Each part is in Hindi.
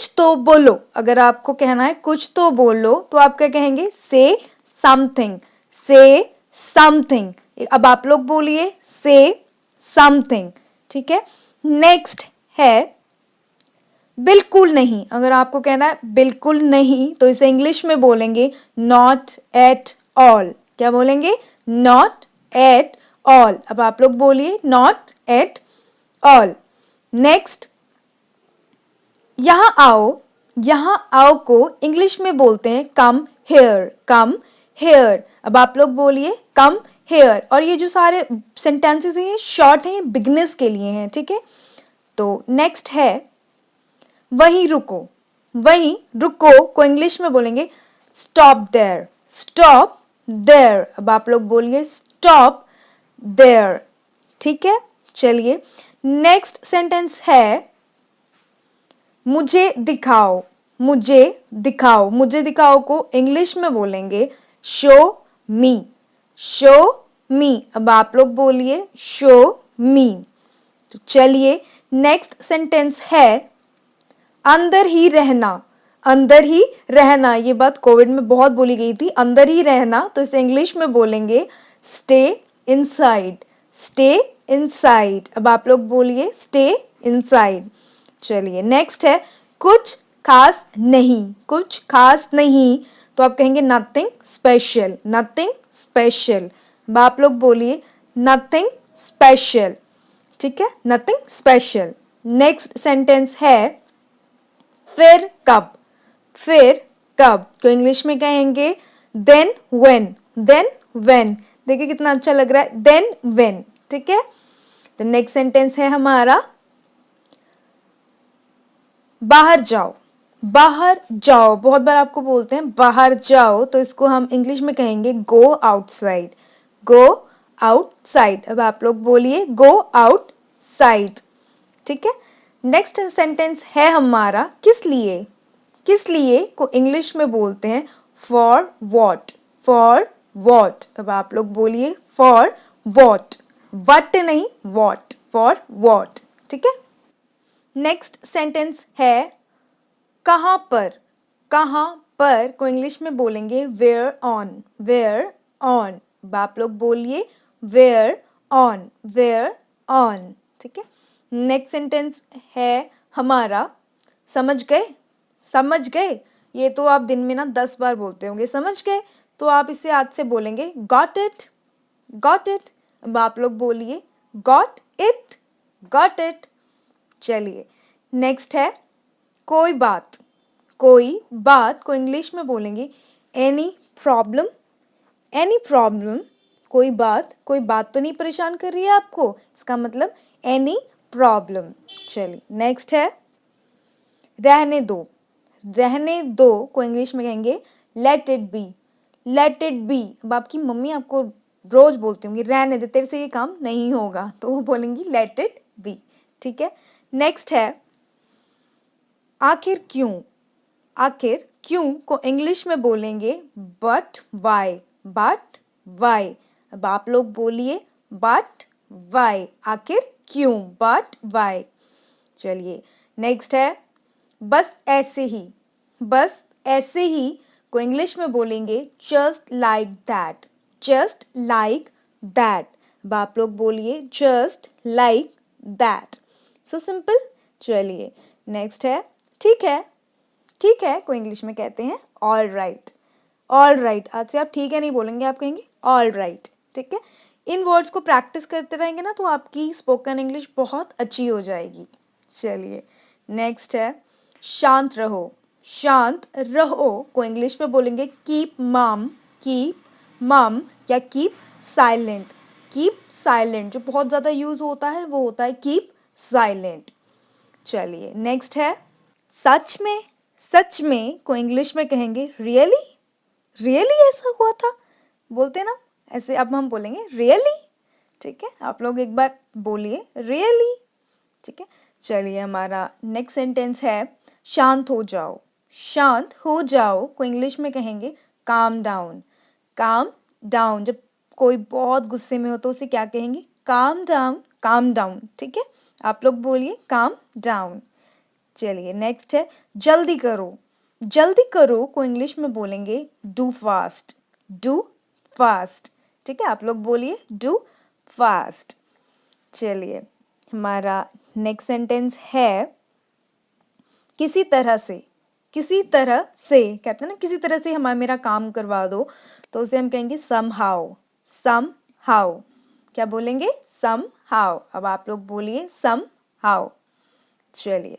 कुछ तो बोलो, अगर आपको कहना है कुछ तो बोलो तो आप क्या कहेंगे, से समथिंग, से समथिंग। अब आप लोग बोलिए से समथिंग, ठीक है। नेक्स्ट है बिल्कुल नहीं, अगर आपको कहना है बिल्कुल नहीं तो इसे इंग्लिश में बोलेंगे नॉट एट ऑल। क्या बोलेंगे, नॉट एट ऑल। अब आप लोग बोलिए नॉट एट ऑल। नेक्स्ट, यहां आओ, यहां आओ को इंग्लिश में बोलते हैं कम हेयर, कम हेयर। अब आप लोग बोलिए कम हेयर। और ये जो सारे सेंटेंसेस हैं ये शॉर्ट हैं, ये बिगनर्स के लिए हैं, ठीक है। तो नेक्स्ट है वहीं रुको, वहीं रुको को इंग्लिश में बोलेंगे स्टॉप देयर, स्टॉप देयर। अब आप लोग बोलिए स्टॉप देयर, ठीक है। चलिए नेक्स्ट सेंटेंस है मुझे दिखाओ, मुझे दिखाओ। मुझे दिखाओ को इंग्लिश में बोलेंगे शो मी, शो मी। अब आप लोग बोलिए शो मी। तो चलिए नेक्स्ट सेंटेंस है अंदर ही रहना, अंदर ही रहना। ये बात कोविड में बहुत बोली गई थी, अंदर ही रहना, तो इसे इंग्लिश में बोलेंगे स्टे इनसाइड, स्टे इनसाइड। अब आप लोग बोलिए स्टे इनसाइड। चलिए नेक्स्ट है कुछ खास नहीं, कुछ खास नहीं, तो आप कहेंगे नथिंग स्पेशल, नथिंग स्पेशल। अब आप लोग बोलिए नथिंग स्पेशल, ठीक है, नथिंग स्पेशल। नेक्स्ट सेंटेंस है फिर कब, फिर कब, तो इंग्लिश में कहेंगे देन व्हेन, देन व्हेन। देखिए कितना अच्छा लग रहा है, देन व्हेन, ठीक है। तो नेक्स्ट सेंटेंस है हमारा बाहर जाओ, बाहर जाओ। बहुत बार आपको बोलते हैं बाहर जाओ, तो इसको हम इंग्लिश में कहेंगे गो आउटसाइड, गो आउटसाइड। अब आप लोग बोलिए गो आउटसाइड, ठीक है। नेक्स्ट सेंटेंस है हमारा किस लिए, किस लिए को इंग्लिश में बोलते हैं फॉर वॉट, फॉर वॉट। अब आप लोग बोलिए फॉर वॉट, वट नहीं वॉट, फॉर वॉट, ठीक है। नेक्स्ट सेंटेंस है कहां पर, कहां पर को इंग्लिश में बोलेंगे वेयर ऑन, वेयर ऑन। अब आप लोग बोलिए वेयर ऑन, वेयर ऑन, ठीक है। नेक्स्ट सेंटेंस है हमारा समझ गए, समझ गए। ये तो आप दिन में ना 10 बार बोलते होंगे समझ गए, तो आप इसे आज से बोलेंगे गॉट इट, गॉट इट। अब आप लोग बोलिए गॉट इट, गॉट इट। चलिए नेक्स्ट है कोई बात, कोई बात को इंग्लिश में बोलेंगे एनी प्रॉब्लम, एनी प्रॉब्लम। कोई बात, कोई बात तो नहीं परेशान कर रही है आपको, इसका मतलब एनी प्रॉब्लम। चलिए नेक्स्ट है रहने दो, रहने दो को इंग्लिश में कहेंगे let it be, let it be. अब आपकी मम्मी आपको रोज बोलती होंगी रहने दे, तेरे से ये काम नहीं होगा, तो वो बोलेंगी लेट इट बी, ठीक है। नेक्स्ट है आखिर क्यों, आखिर क्यों को इंग्लिश में बोलेंगे बट वाई, बट वाई। अब आप लोग बोलिए बट वाई, आखिर क्यों, बट वाई। चलिए नेक्स्ट है बस ऐसे ही, बस ऐसे ही को इंग्लिश में बोलेंगे just like that, just like that. अब आप लोग बोलिए just like that, so simple. चलिए नेक्स्ट है ठीक है, ठीक है को इंग्लिश में कहते हैं ऑल राइट, ऑल राइट। आज से आप ठीक है नहीं बोलेंगे, आप कहेंगे ऑल राइट, ठीक है। इन वर्ड्स को प्रैक्टिस करते रहेंगे ना तो आपकी स्पोकन इंग्लिश बहुत अच्छी हो जाएगी। चलिए नेक्स्ट है शांत रहो, शांत रहो को इंग्लिश में बोलेंगे कीप मम, कीप मम या कीप साइलेंट। कीप साइलेंट जो बहुत ज़्यादा यूज होता है वो होता है कीप साइलेंट। चलिए नेक्स्ट है सच में, सच में को इंग्लिश में कहेंगे रियली, रियली ऐसा हुआ था, बोलते ना ऐसे, अब हम बोलेंगे रियली, ठीक है। आप लोग एक बार बोलिए रियली, ठीक है। चलिए हमारा नेक्स्ट सेंटेंस है शांत हो जाओ, शांत हो जाओ को इंग्लिश में कहेंगे काम डाउन, काम डाउन। जब कोई बहुत गुस्से में हो तो उसे क्या कहेंगे काम डाउन, काम डाउन, ठीक है। आप लोग बोलिए काम डाउन। चलिए नेक्स्ट है जल्दी करो। जल्दी करो को इंग्लिश में बोलेंगे डू फास्ट। Do fast. ठीक है, आप लोग बोलिए डू फास्ट। चलिए हमारा नेक्स्ट सेंटेंस है किसी तरह से। किसी तरह से कहते हैं ना, किसी तरह से हमारा मेरा काम करवा दो, तो उसे हम कहेंगे somehow। somehow क्या बोलेंगे? somehow। अब आप लोग बोलिए somehow। चलिए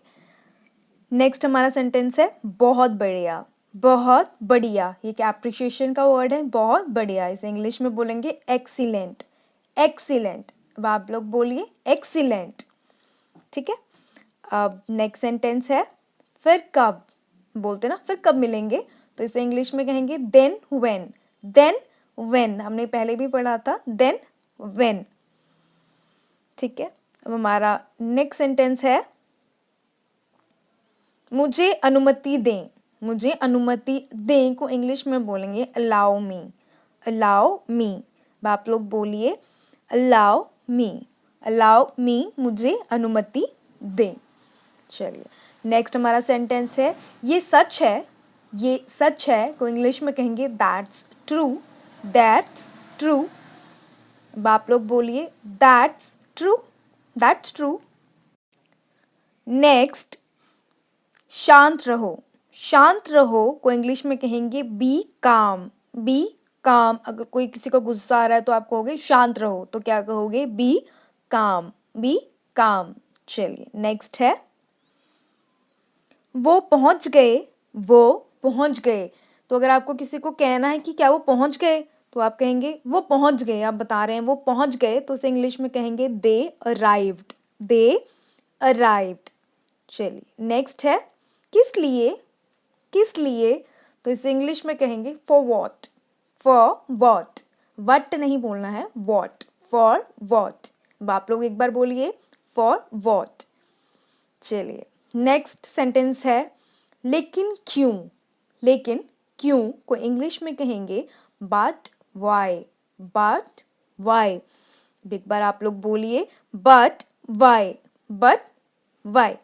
नेक्स्ट हमारा सेंटेंस है बहुत बढ़िया। बहुत बढ़िया, ये क्या एप्रिशिएशन का वर्ड है, बहुत बढ़िया। इसे इंग्लिश में बोलेंगे एक्सीलेंट। एक्सीलेंट। अब आप लोग बोलिए एक्सीलेंट। ठीक है, अब नेक्स्ट सेंटेंस है फिर कब। बोलते ना फिर कब मिलेंगे, तो इसे इंग्लिश में कहेंगे देन व्हेन। देन व्हेन हमने पहले भी पढ़ा था, देन व्हेन। ठीक है, अब हमारा नेक्स्ट सेंटेंस है मुझे अनुमति दें। मुझे अनुमति दें को इंग्लिश में बोलेंगे अलाउ मी। Allow me. अब आप लोग बोलिए अलाउ मी। अलाउ मी, मुझे अनुमति दें। चलिए नेक्स्ट हमारा सेंटेंस है ये सच है। ये सच है को इंग्लिश में कहेंगे दैट्स ट्रू। That's true. अब आप लोग बोलिए that's true. That's true. Next शांत रहो। शांत रहो को इंग्लिश में कहेंगे बी काम। बी काम। अगर कोई किसी को गुस्सा आ रहा है तो आप कहोगे शांत रहो, तो क्या कहोगे? बी काम। बी काम। चलिए नेक्स्ट है वो पहुंच गए। वो पहुंच गए। तो अगर आपको किसी को कहना है कि क्या वो पहुंच गए, तो आप कहेंगे वो पहुंच गए। आप बता रहे हैं वो पहुंच गए, तो उसे इंग्लिश में कहेंगे दे अराइव्ड। दे अराइव्ड। चलिए नेक्स्ट है किस लिए। किस लिए, तो इसे इंग्लिश में कहेंगे for what. For what. What नहीं बोलना है, वॉट। For what. अब आप लोग एक बार बोलिए फॉर वॉट। चलिए नेक्स्ट सेंटेंस है लेकिन क्यों। लेकिन क्यों को इंग्लिश में कहेंगे बट वाई। But why. एक बार आप लोग बोलिए बट वाई। But why.